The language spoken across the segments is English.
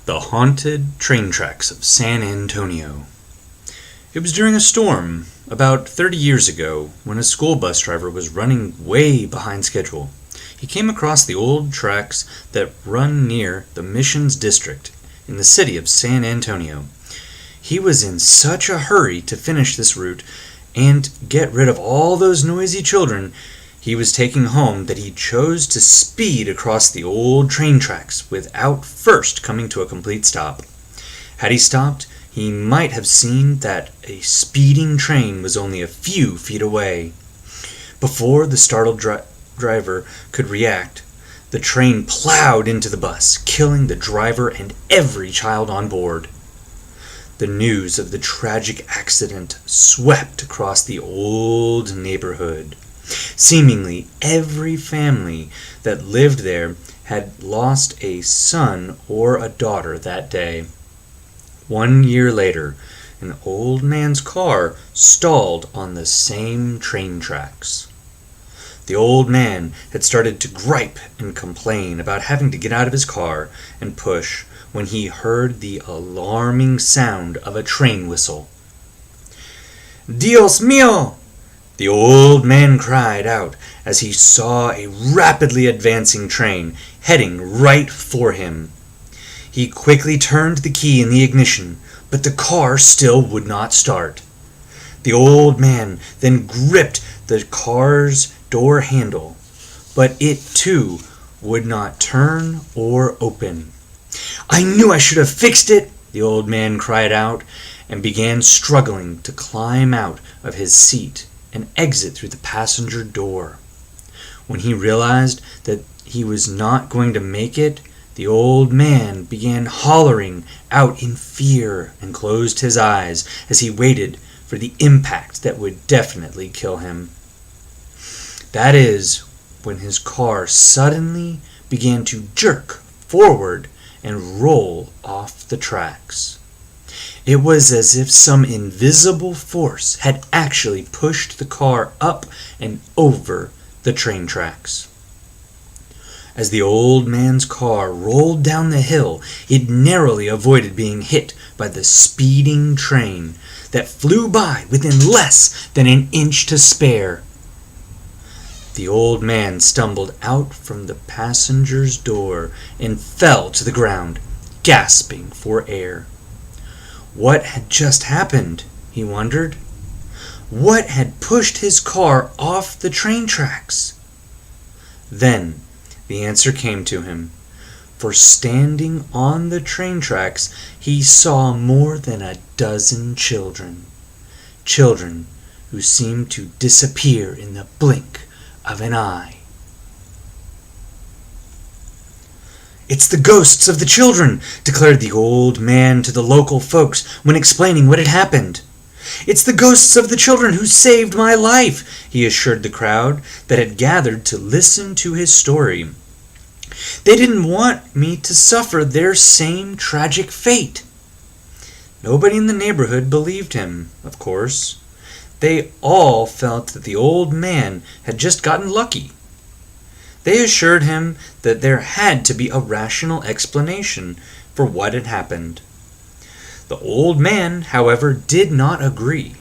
The Haunted Train Tracks of San Antonio. It was during a storm, about 30 years ago, when a school bus driver was running way behind schedule. He came across the old tracks that run near the Missions District in the city of San Antonio. He was in such a hurry to finish this route and get rid of all those noisy children he was taking home that he chose to speed across the old train tracks without first coming to a complete stop. Had he stopped, he might have seen that a speeding train was only a few feet away. Before the startled driver could react, the train plowed into the bus, killing the driver and every child on board. The news of the tragic accident swept across the old neighborhood. Seemingly every family that lived there had lost a son or a daughter that day. 1 year later, an old man's car stalled on the same train tracks. The old man had started to gripe and complain about having to get out of his car and push when he heard the alarming sound of a train whistle. "Dios mío!" the old man cried out as he saw a rapidly advancing train heading right for him. He quickly turned the key in the ignition, but the car still would not start. The old man then gripped the car's door handle, but it too would not turn or open. "I knew I should have fixed it!" the old man cried out and began struggling to climb out of his seat and exit through the passenger door. When he realized that he was not going to make it, the old man began hollering out in fear and closed his eyes as he waited for the impact that would definitely kill him. That is when his car suddenly began to jerk forward and roll off the tracks. It was as if some invisible force had actually pushed the car up and over the train tracks. As the old man's car rolled down the hill, it narrowly avoided being hit by the speeding train that flew by within less than an inch to spare. The old man stumbled out from the passenger's door and fell to the ground, gasping for air. What had just happened, he wondered? What had pushed his car off the train tracks? Then the answer came to him, for standing on the train tracks he saw more than a dozen children. Children who seemed to disappear in the blink of an eye. "It's the ghosts of the children," declared the old man to the local folks when explaining what had happened. "It's the ghosts of the children who saved my life," he assured the crowd that had gathered to listen to his story. "They didn't want me to suffer their same tragic fate." Nobody in the neighborhood believed him, of course. They all felt that the old man had just gotten lucky. They assured him that there had to be a rational explanation for what had happened. The old man, however, did not agree.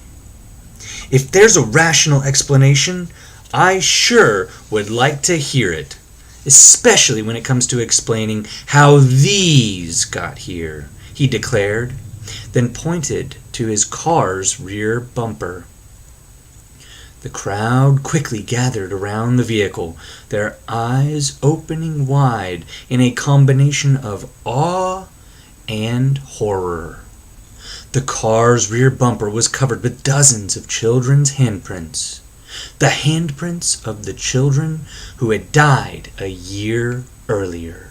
"If there's a rational explanation, I sure would like to hear it, especially when it comes to explaining how these got here," he declared, then pointed to his car's rear bumper. The crowd quickly gathered around the vehicle, their eyes opening wide in a combination of awe and horror. The car's rear bumper was covered with dozens of children's handprints, the handprints of the children who had died a year earlier.